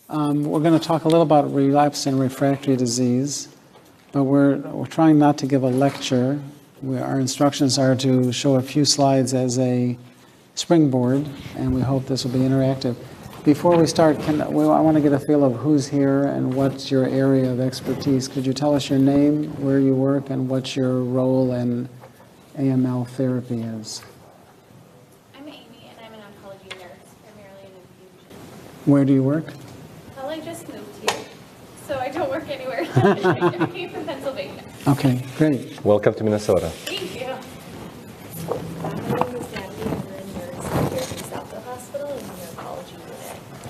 We're going to talk a little about relapsed and refractory disease, but we're trying not to give a lecture. Our instructions are to show a few slides as a springboard, and we hope this will be interactive. Before we start, I want to get a feel of who's here and what's your area of expertise. Could you tell us your name, where you work, and what your role in AML therapy is? I'm Amy, and I'm an oncology nurse, primarily in infusion. Where do you work? Well, I just moved here, so I don't work anywhere. I came from Pennsylvania. Okay, great. Welcome to Minnesota. Thank you. My name is Natalie. I'm a nurse here at Southdale Hospital in the oncology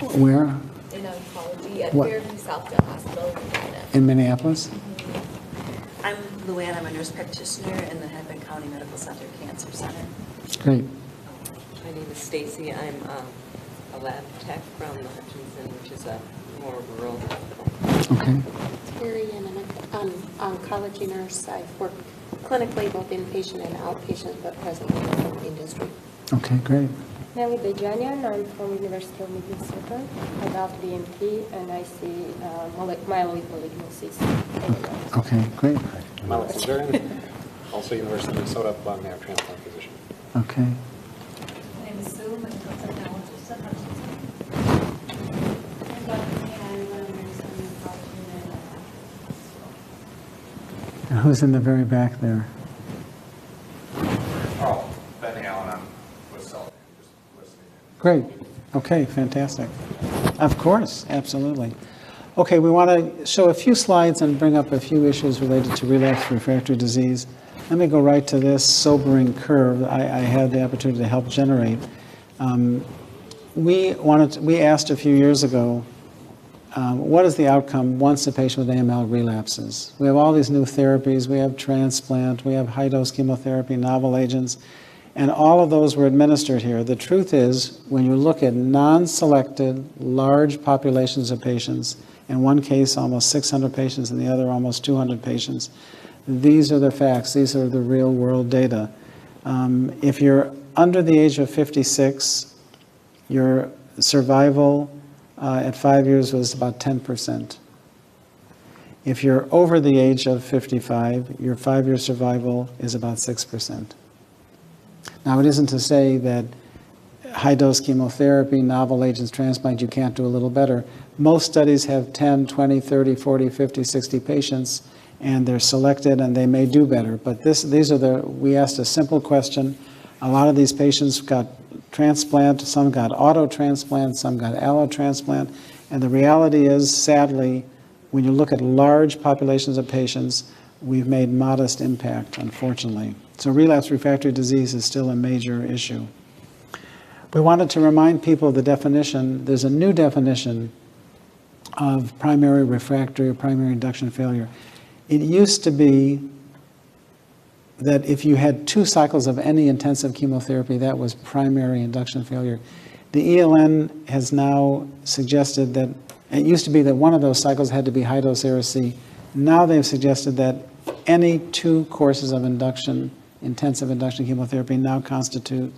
unit. Where? In oncology at What? Fairview Southdale Hospital in the unit. In Minneapolis? I'm Luann. I'm a nurse practitioner in the Hennepin County Medical Center Cancer Center. Great. My name is Stacy. I'm a lab tech from the Hutchinson, which is a more rural hospital. Okay. Terry, and I'm an oncology nurse. I've worked clinically, both inpatient and outpatient, but presently in the industry. Okay, great. Nelly Bejanian, I'm from University of Minnesota. I'm out BMT, and I see myeloid malignancies. Okay, great. Malik Sazarian, also University of Minnesota, blood marrow transplant physician. Okay. My name is Sue, medical technologist at Hutchinson. I'm Dr. Mia, I'm a nurse in the oncology unit at hospital. And who's in the very back there? Oh, Ben Allen, I'm with Sullivan, just listening. Great. Okay, fantastic. Of course, absolutely. Okay, we want to show a few slides and bring up a few issues related to relapsed refractory disease. Let me go right to this sobering curve I had the opportunity to help generate. We asked a few years ago, what is the outcome once a patient with AML relapses? We have all these new therapies, we have transplant, we have high-dose chemotherapy, novel agents, and all of those were administered here. The truth is, when you look at non-selected large populations of patients, in one case almost 600 patients, in the other almost 200 patients, these are the facts, these are the real world data. If you're under the age of 56, your survival at 5 years was about 10%. If you're over the age of 55, your 5-year survival is about 6%. Now, it isn't to say that high-dose chemotherapy, novel agents, transplant, you can't do a little better. Most studies have 10, 20, 30, 40, 50, 60 patients, and they're selected and they may do better. But we asked a simple question. A lot of these patients got transplant, some got auto transplant, some got allo transplant. And the reality is, sadly, when you look at large populations of patients, we've made modest impact, unfortunately. So relapsed refractory disease is still a major issue. We wanted to remind people of the definition. There's a new definition of primary refractory or primary induction failure. It used to be that if you had 2 cycles of any intensive chemotherapy, that was primary induction failure. The ELN has now suggested that it used to be that one of those cycles had to be high-dose Ara-C. Now they've suggested that any 2 courses of induction, intensive induction chemotherapy, now constitute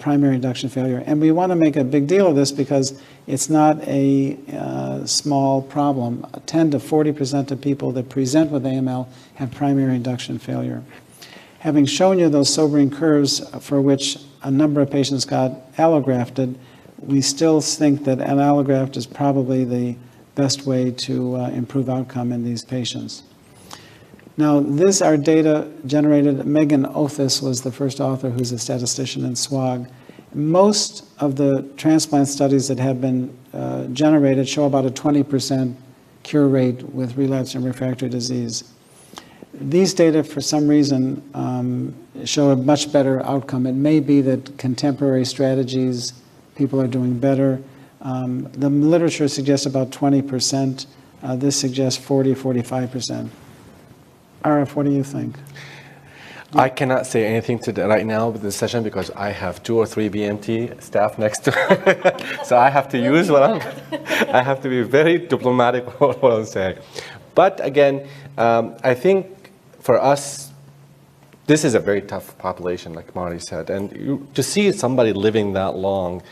primary induction failure. And we want to make a big deal of this because it's not a small problem. 10 to 40% of people that present with AML have primary induction failure. Having shown you those sobering curves for which a number of patients got allografted, we still think that an allograft is probably the best way to improve outcome in these patients. Now, our data generated. Megan Othis was the first author, who's a statistician in SWOG. Most of the transplant studies that have been generated show about a 20% cure rate with relapsed and refractory disease. These data, for some reason, show a much better outcome. It may be that contemporary strategies, people are doing better. The literature suggests about 20%. This suggests 40, 45%. Aref, what do you think? I cannot say anything right now with this session because I have 2 or 3 BMT staff next to me. So I have to use I have to be very diplomatic about what I'm saying. But again, I think for us, this is a very tough population, like Marty said. And to see somebody living that long,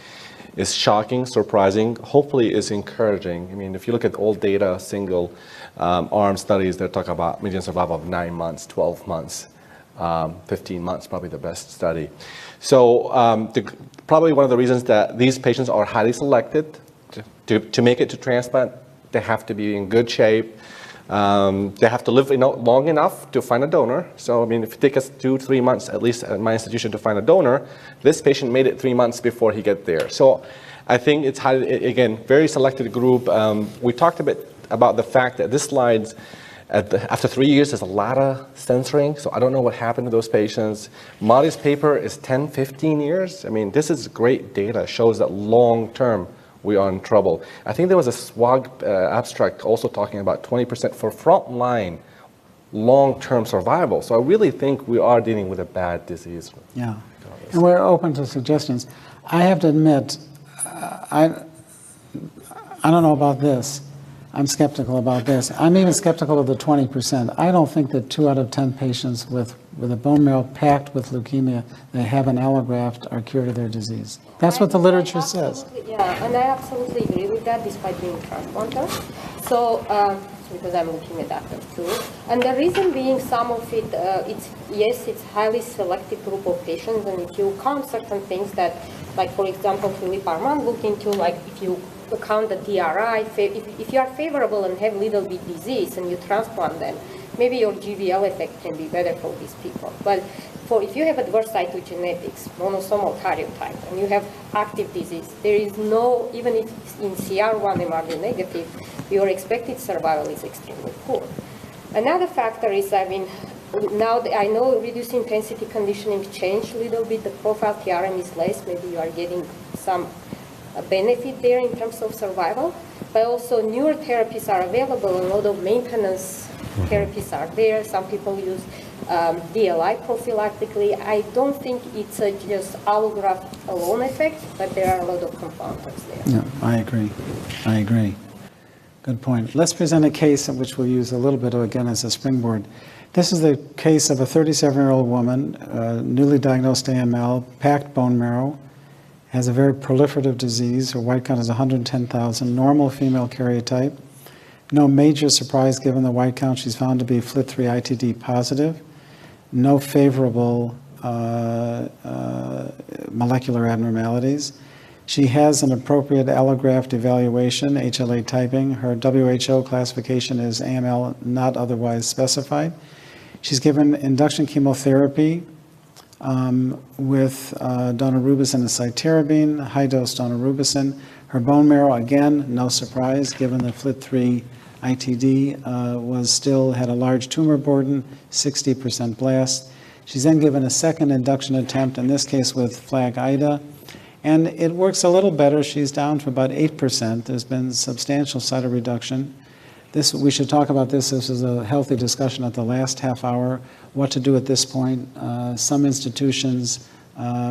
is shocking, surprising, hopefully is encouraging. I mean, if you look at old data, single arm studies that talk about median survival of 9 months, 12 months, 15 months, probably the best study. So probably one of the reasons that these patients are highly selected to make it to transplant, they have to be in good shape. They have to live long enough to find a donor. So, I mean, if it takes us 2-3 months, at least at my institution, to find a donor, this patient made it 3 months before he get there. So I think it's highly, again, very selected group. We talked a bit about the fact that this slides, after 3 years, there's a lot of censoring. So I don't know what happened to those patients. Molly's paper is 10, 15 years. I mean, this is great data, shows that long-term, we are in trouble. I think there was a SWOG abstract also talking about 20% for frontline long-term survival. So I really think we are dealing with a bad disease. Yeah, and we're open to suggestions. I have to admit, I don't know about this. I'm skeptical about this. I'm even skeptical of the 20%. I don't think that 2 out of 10 patients with a bone marrow packed with leukemia that have an allograft are cured of their disease. That's what the literature says. Yeah, and I absolutely agree with that, despite being transplanter. So, because I'm looking at that too. And the reason being, some of it, it's highly selected group of patients, and if you count certain things that, like for example, Philippe Armand looked into, like if you count the DRI, if you are favorable and have little bit disease and you transplant them, maybe your GVL effect can be better for these people. But if you have adverse cytogenetics, monosomal karyotype, and you have active disease, there is no, even if it's in CR1 MRD negative, your expected survival is extremely poor. Another factor is, I mean, now I know reduced intensity conditioning changed a little bit, the profile TRM is less, maybe you are getting some benefit there in terms of survival, but also newer therapies are available, a lot of maintenance therapies are there. Some people use DLI prophylactically. I don't think it's just allograft alone effect, but there are a lot of confounders there. Yeah, I agree. Good point. Let's present a case which we'll use a little bit again as a springboard. This is the case of a 37-year-old woman, newly diagnosed AML, packed bone marrow, has a very proliferative disease. Her white count is 110,000, normal female karyotype. No major surprise given the white count. She's found to be FLT3 ITD positive. No favorable molecular abnormalities. She has an appropriate allograft evaluation, HLA typing. Her WHO classification is AML not otherwise specified. She's given induction chemotherapy with daunorubicin and cytarabine, high-dose daunorubicin. Her bone marrow, again, no surprise, given the FLT3 ITD had a large tumor burden, 60% blast. She's then given a second induction attempt, in this case with FLAG-IDA, and it works a little better. She's down to about 8%. There's been substantial cytoreduction. We should talk about this. This is a healthy discussion at the last half hour, what to do at this point. Some institutions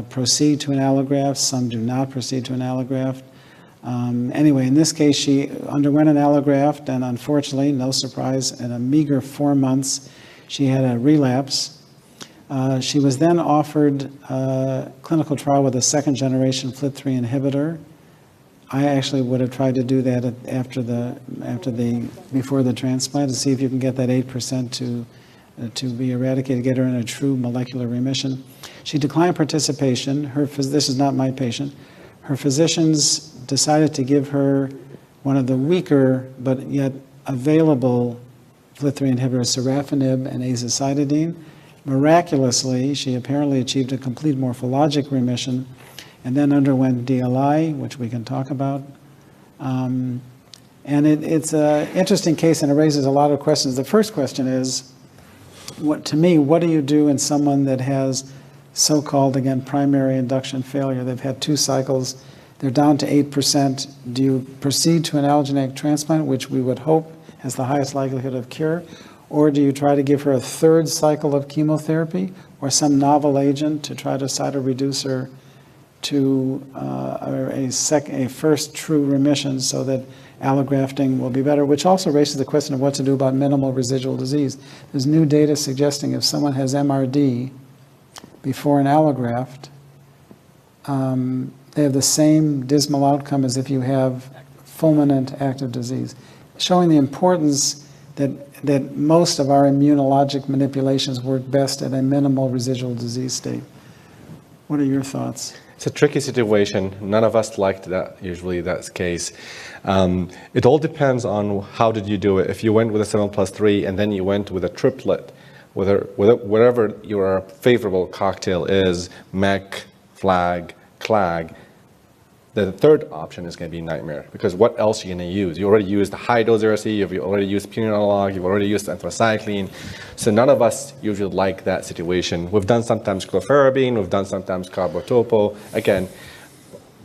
proceed to an allograft, some do not proceed to an allograft. Anyway, in this case, she underwent an allograft, and unfortunately, no surprise, in a meager 4 months, she had a relapse. She was then offered a clinical trial with a second-generation FLT3 inhibitor. I actually would have tried to do that before the transplant to see if you can get that 8% to be eradicated, get her in a true molecular remission. She declined participation. This is not my patient. Her physicians decided to give her one of the weaker but yet available FLT3 inhibitors, sorafenib and azacitidine. Miraculously, she apparently achieved a complete morphologic remission and then underwent DLI, which we can talk about. And it's an interesting case, and it raises a lot of questions. The first question is, to me, what do you do in someone that has so-called, again, primary induction failure? They've had 2 cycles. They're down to 8%. Do you proceed to an allogeneic transplant, which we would hope has the highest likelihood of cure? Or do you try to give her a 3rd cycle of chemotherapy or some novel agent to try to cytoreduce her to a first true remission so that allografting will be better, which also raises the question of what to do about minimal residual disease. There's new data suggesting if someone has MRD before an allograft, they have the same dismal outcome as if you have fulminant active disease, showing the importance that most of our immunologic manipulations work best at a minimal residual disease state. What are your thoughts? It's a tricky situation. None of us liked that, usually that's the case. It all depends on how did you do it. If you went with a 7+3 and then you went with a triplet, whatever your favorable cocktail is, MEC, FLAG, CLAG, the third option is going to be nightmare, because what else are you going to use? You already used the high-dose ARC, you've already used punolog, you've already used anthracycline. So none of us usually like that situation. We've done sometimes clofarabine, we've done sometimes carbotopo, again.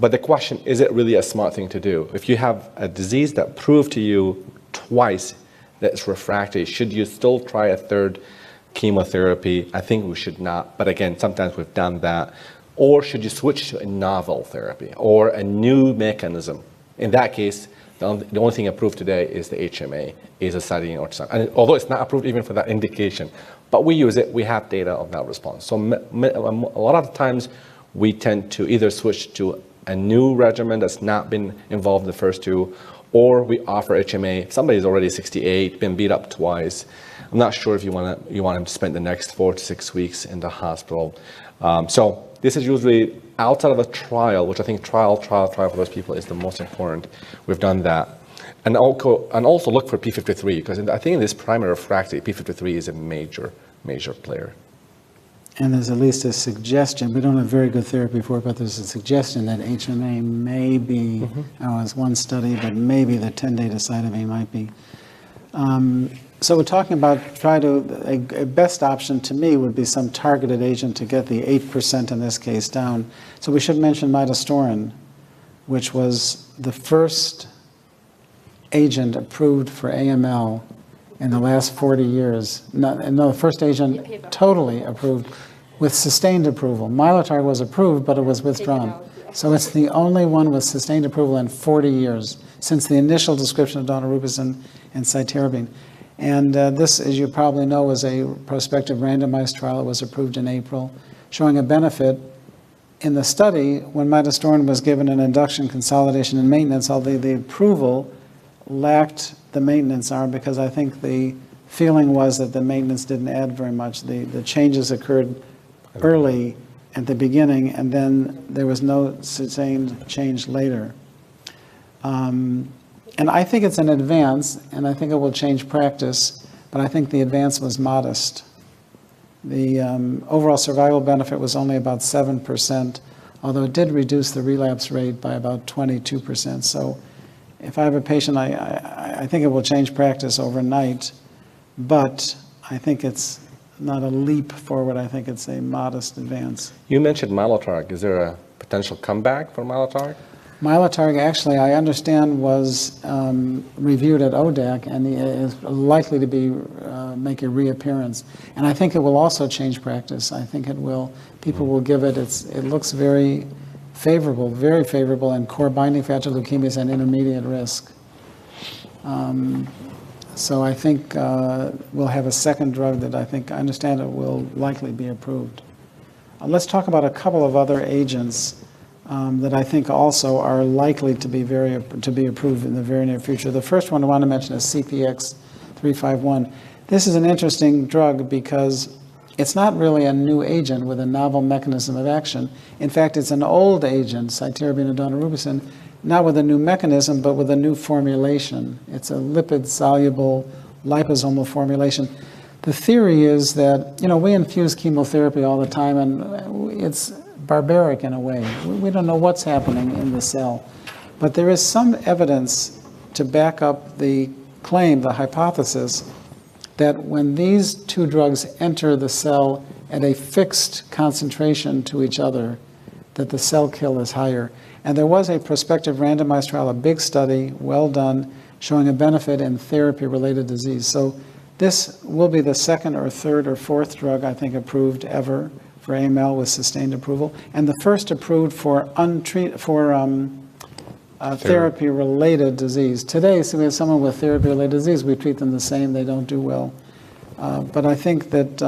But the question, is it really a smart thing to do? If you have a disease that proved to you twice that it's refractory, should you still try a third chemotherapy? I think we should not, but again, sometimes we've done that. Or should you switch to a novel therapy or a new mechanism? In that case, the only thing approved today is the HMA, azacitidine or something. And although it's not approved even for that indication, but we use it, we have data of that response. So a lot of the times we tend to either switch to a new regimen that's not been involved in the first two, or we offer HMA. If somebody's already 68, been beat up twice, I'm not sure if you want him to spend the next 4 to 6 weeks in the hospital. So this is usually outside of a trial, which I think trial for those people is the most important. We've done that. And also look for P53, because I think in this primary refractory, P53 is a major player. And there's at least a suggestion, we don't have very good therapy for it, but there's a suggestion that HMA may be, it's one study, but maybe the 10-day decitabine might be. So we're talking about a best option to me would be some targeted agent to get the 8% in this case down. So we should mention midostaurin, which was the first agent approved for AML in the last 40 years. No, the first agent totally approved with sustained approval. Mylotarg was approved, but it was withdrawn. So it's the only one with sustained approval in 40 years since the initial description of daunorubicin and cytarabine. And this, as you probably know, was a prospective randomized trial. It was approved in April, showing a benefit. In the study, when midostaurin was given an induction, consolidation, and maintenance, although the approval lacked the maintenance arm, because I think the feeling was that the maintenance didn't add very much. The changes occurred early at the beginning, and then there was no sustained change later. And I think it's an advance, and I think it will change practice, but I think the advance was modest. The overall survival benefit was only about 7%, although it did reduce the relapse rate by about 22%. So if I have a patient, I think it will change practice overnight, but I think it's not a leap forward. I think it's a modest advance. You mentioned Mylotarg. Is there a potential comeback for Mylotarg? Mylotarg, actually, I understand, was reviewed at ODAC and is likely to be make a reappearance. And I think it will also change practice. I think it will. People will give it. It looks very favorable in core binding factor leukemias and intermediate risk. So I think we'll have a second drug that I understand it will likely be approved. Let's talk about a couple of other agents that I think also are likely to be approved in the very near future. The first one I want to mention is CPX-351. This is an interesting drug because it's not really a new agent with a novel mechanism of action. In fact, it's an old agent, cytarabine and daunorubicin, not with a new mechanism, but with a new formulation. It's a lipid-soluble liposomal formulation. The theory is that, we infuse chemotherapy all the time, and it's barbaric in a way. We don't know what's happening in the cell. But there is some evidence to back up the claim, the hypothesis, that when these two drugs enter the cell at a fixed concentration to each other, that the cell kill is higher. And there was a prospective randomized trial, a big study, well done, showing a benefit in therapy-related disease. So this will be the second or third or fourth drug, I think, approved ever for AML with sustained approval, and the first approved for therapy-related disease. Today, so we have someone with therapy-related disease, we treat them the same, they don't do well. But I think that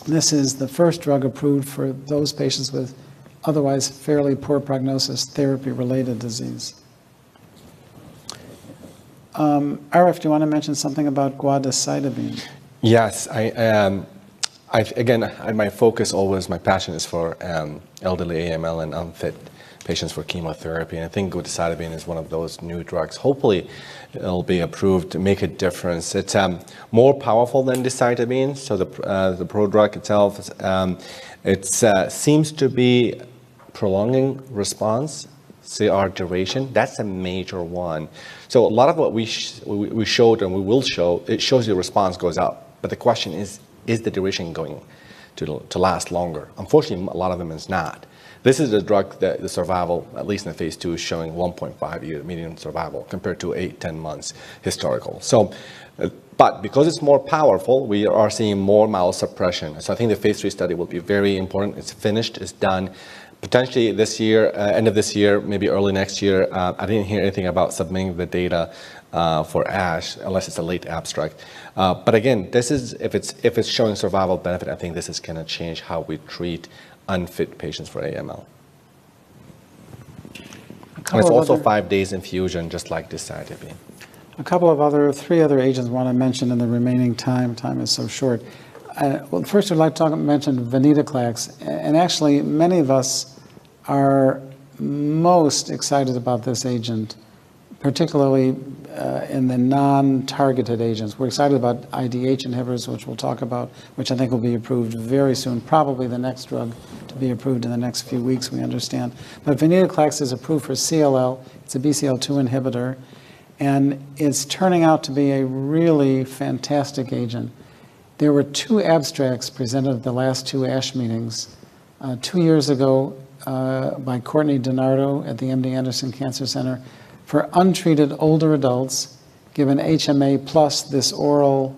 this is the first drug approved for those patients with otherwise fairly poor prognosis therapy-related disease. Aref, do you want to mention something about guadicitabine? Yes, my focus always, my passion is for elderly AML and unfit patients for chemotherapy. And I think guadicitabine is one of those new drugs. Hopefully, it'll be approved to make a difference. It's more powerful than decitabine. So the prodrug itself, it seems to be prolonging response, CR duration. That's a major one. So a lot of what we showed and we will show, it shows your response goes up. But the question is the duration going to last longer? Unfortunately, a lot of them is not. This is a drug that the survival, at least in the phase 2, is showing 1.5 year median survival compared to 8-10 months historical. So, but because it's more powerful, we are seeing more myelosuppression. So I think the phase 3 study will be very important. It's finished, it's done. Potentially this year, end of this year, maybe early next year. I didn't hear anything about submitting the data for ASH, unless it's a late abstract. But again, this is if it's showing survival benefit, I think this is going to change how we treat unfit patients for AML. And it's also 5 days infusion, just like decitabine. Three other agents I want to mention in the remaining time. Time is so short. Well, first I'd like to mention venetoclax. And actually, many of us are most excited about this agent, particularly in the non-targeted agents. We're excited about IDH inhibitors, which we'll talk about, which I think will be approved very soon, probably the next drug to be approved in the next few weeks, we understand. But venetoclax is approved for CLL. It's a BCL2 inhibitor, and it's turning out to be a really fantastic agent. There were 2 abstracts presented at the last 2 ASH meetings. 2 years ago by Courtney DiNardo at the MD Anderson Cancer Center for untreated older adults given HMA plus this oral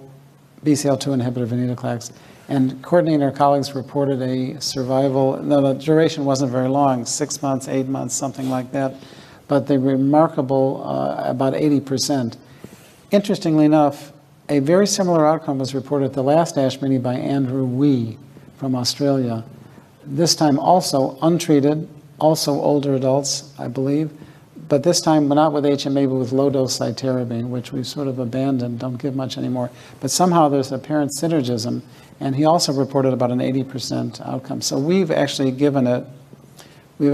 BCL2 inhibitor, venetoclax. And Courtney and her colleagues reported a survival, no, the duration wasn't very long, 6 months, 8 months, something like that, but the remarkable about 80%. Interestingly enough, a very similar outcome was reported at the last ASH meeting by Andrew Wee from Australia. This time also untreated, also older adults, I believe, but this time not with HMA, but with low-dose cytarabine, which we've sort of abandoned, don't give much anymore. But somehow there's apparent synergism, and he also reported about an 80% outcome. So we've actually given it, we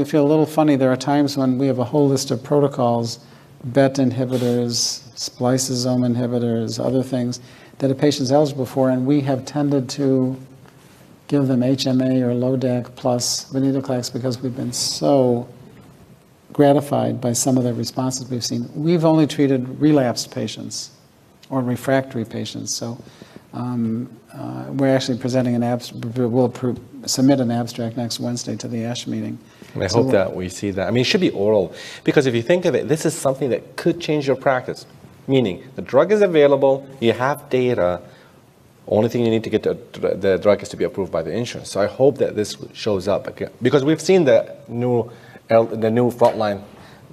feel a little funny. There are times when we have a whole list of protocols, BET inhibitors, spliceosome inhibitors, other things that a patient's eligible for, and we have tended to give them HMA or LODAC plus venetoclax because we've been so gratified by some of the responses we've seen. We've only treated relapsed patients or refractory patients, so we're actually presenting an abstract. We'll submit an abstract next Wednesday to the ASH meeting. And I hope that we see that. I mean, it should be oral, because if you think of it, this is something that could change your practice. Meaning, the drug is available, you have data, only thing you need to get the drug is to be approved by the insurance. So I hope that this shows up again, because we've seen the new frontline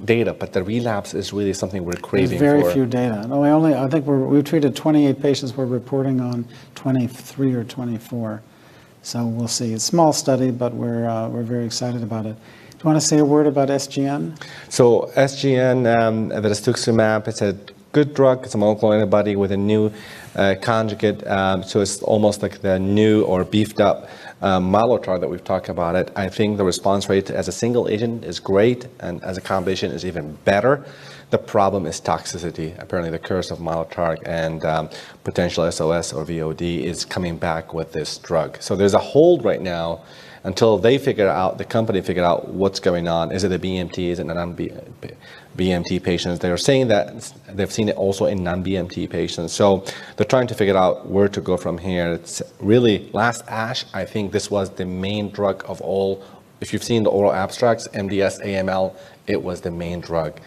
data, but the relapse is really something we're craving for. There's very few data. No, I think we've treated 28 patients. We're reporting on 23 or 24. So we'll see. It's a small study, but we're very excited about it. Do you want to say a word about SGN? So SGN, vidastuximab, it's a good drug. It's a monoclonal antibody with a new conjugate. So it's almost like the new or beefed up Mylotarg that we've talked about it. I think the response rate as a single agent is great, and as a combination is even better. The problem is toxicity. Apparently the curse of Mylotarg and potential SOS or VOD is coming back with this drug. So there's a hold right now until they figure out, the company figured out what's going on. Is it a BMT? Is it a non-BMT patients? They're saying that they've seen it also in non-BMT patients. So they're trying to figure out where to go from here. It's really, last ASH, I think this was the main drug of all. If you've seen the oral abstracts, MDS, AML, it was the main drug.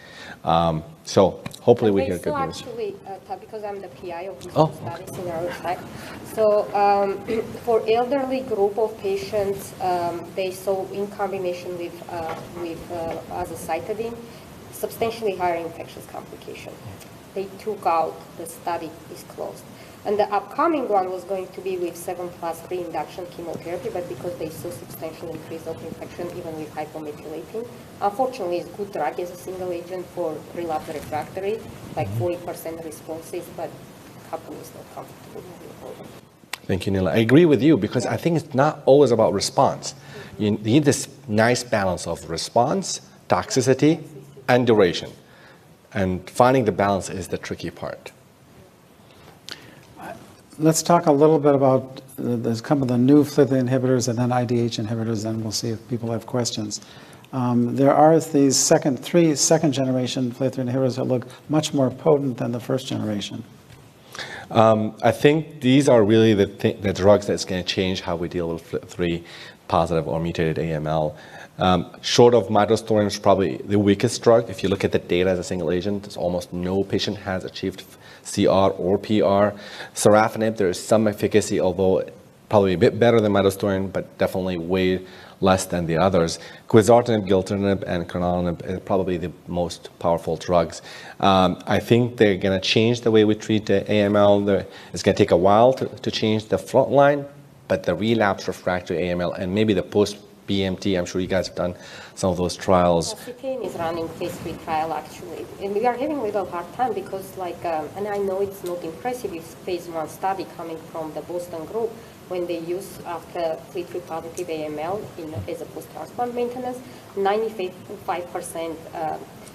So hopefully we hear good news. Actually, because I'm the PI of these studies in our site. So for elderly group of patients, they saw in combination with azacitidine, substantially higher infectious complication. they took out the study is closed. And the upcoming one was going to be with 7+3 induction chemotherapy, but because they saw substantial increase of infection even with hypomethylating, unfortunately it's good drug as a single agent for relapsed refractory, like 40% responses, but company is not comfortable moving forward. Thank you, Nila. I agree with you because I think it's not always about response. You need this nice balance of response, toxicity, and duration. And finding the balance is the tricky part. Let's talk a little bit about there's some of the new FLT3 inhibitors and then IDH inhibitors, and we'll see if people have questions. There are these three second-generation FLT3 inhibitors that look much more potent than the first generation. I think these are really the drugs that's going to change how we deal with FLT3 positive or mutated AML. Short of midostaurin is probably the weakest drug. If you look at the data as a single agent, there's almost no patient has achieved CR or PR. Sorafenib, there is some efficacy, although probably a bit better than midostaurin, but definitely way less than the others. Quizartinib, gilteritinib, and carnelitinib are probably the most powerful drugs. I think they're going to change the way we treat the AML. It's going to take a while to change the front line, but the relapse refractory AML and maybe the post-BMT, I'm sure you guys have done some of those trials. Kettering is running phase 3 trial actually, and we are having a little hard time because and I know it's not impressive, it's phase 1 study coming from the Boston group when they use after FLT3 positive AML as a post-transplant maintenance, 95%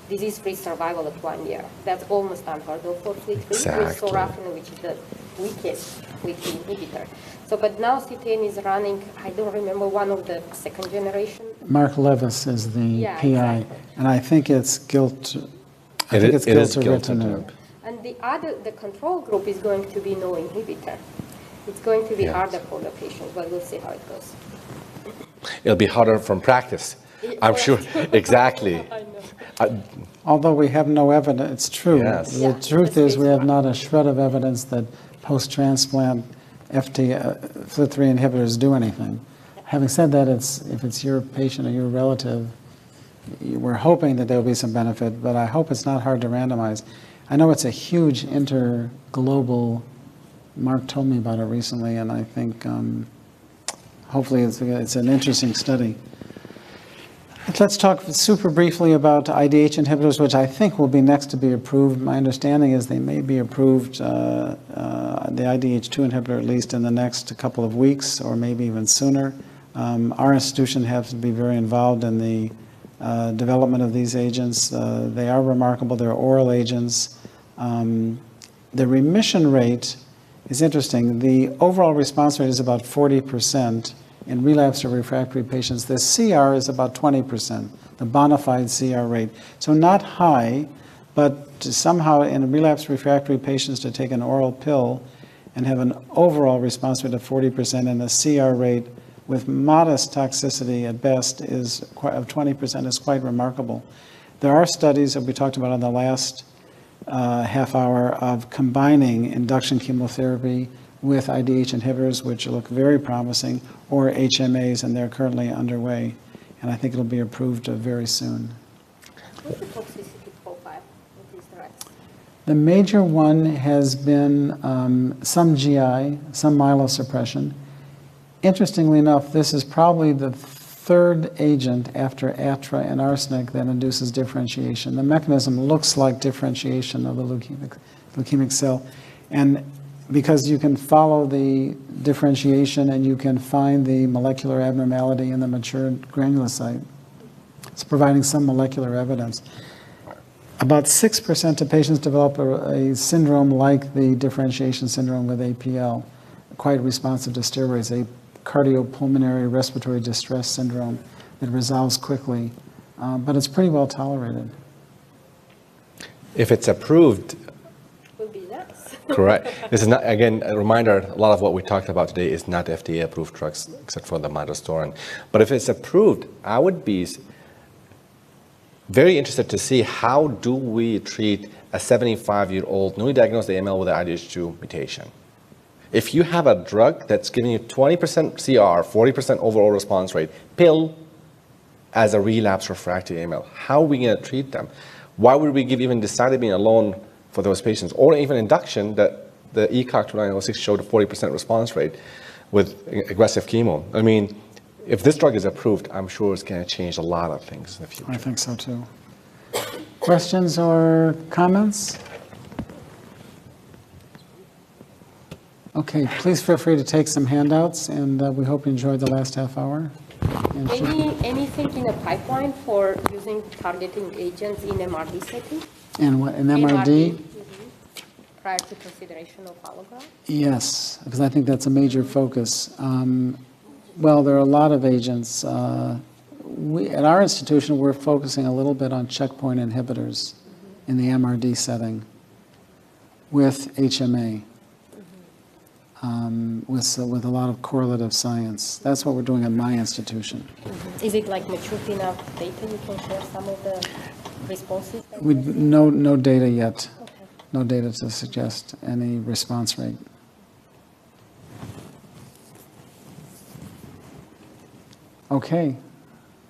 disease-free survival at 1 year. That's almost unheard of for FLT3 with sorafenib, which is the weakest FLT3 inhibitor. So, but now CTN is running, I don't remember, one of the second generation. Mark Levis is the PI, exactly. and I think it's gilteritinib. And the control group is going to be no inhibitor. It's going to be harder for the patient, but we'll see how it goes. It'll be harder from practice, I'm sure. Exactly. I know. Although we have no evidence, it's true. Yes. The truth is we have not a shred of evidence that post-transplant FLT3 inhibitors do anything. Having said that, if it's your patient or your relative, we're hoping that there will be some benefit, but I hope it's not hard to randomize. I know it's a huge interglobal. Mark told me about it recently, and I think hopefully it's an interesting study. Let's talk super briefly about IDH inhibitors, which I think will be next to be approved. My understanding is they may be approved, the IDH2 inhibitor, at least in the next couple of weeks, or maybe even sooner. Our institution has to be very involved in the development of these agents. They are remarkable. They're oral agents. The remission rate is interesting. The overall response rate is about 40% in relapsed or refractory patients. The CR is about 20%, the bona fide CR rate. So not high, but somehow in relapsed refractory patients to take an oral pill and have an overall response rate of 40% and a CR rate with modest toxicity at best of 20% is quite remarkable. There are studies that we talked about in the last half hour of combining induction chemotherapy with IDH inhibitors, which look very promising, or HMAs, and they're currently underway. And I think it'll be approved very soon. What's the toxicity profile of these drugs? The major one has been some GI, some myelosuppression. Interestingly enough, this is probably the third agent after ATRA and arsenic that induces differentiation. The mechanism looks like differentiation of the leukemic cell. And because you can follow the differentiation and you can find the molecular abnormality in the mature granulocyte, it's providing some molecular evidence. About 6% of patients develop a syndrome like the differentiation syndrome with APL, quite responsive to steroids, a cardiopulmonary respiratory distress syndrome that resolves quickly, but it's pretty well tolerated. If it's approved, Would be nice. correct. This is not, again, a reminder, a lot of what we talked about today is not FDA-approved drugs, except for the midostaurin. But if it's approved, I would be very interested to see how do we treat a 75-year-old newly diagnosed AML with an IDH2 mutation. If you have a drug that's giving you 20% CR, 40% overall response rate, pill as a relapse refractory AML, how are we going to treat them? Why would we give even decitabine alone for those patients. Or even induction, that the ECOG 2906 showed a 40% response rate with aggressive chemo. I mean, if this drug is approved, I'm sure it's going to change a lot of things in the future. I think so too. Questions or comments? Okay, please feel free to take some handouts, and we hope you enjoyed the last half hour. And Anything in the pipeline for using targeting agents in MRD setting? And what, an MRD? Prior to consideration of allograft? Yes, because I think that's a major focus. Well, there are a lot of agents. At our institution, we're focusing a little bit on checkpoint inhibitors in the MRD setting with HMA, with a lot of correlative science. That's what we're doing at my institution. Is it like mature enough data? You can share some of the responses? No data yet. Okay. No data to suggest any response rate. Okay,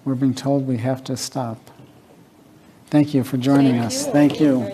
we're being told we have to stop. Thank you for joining us. Thank you.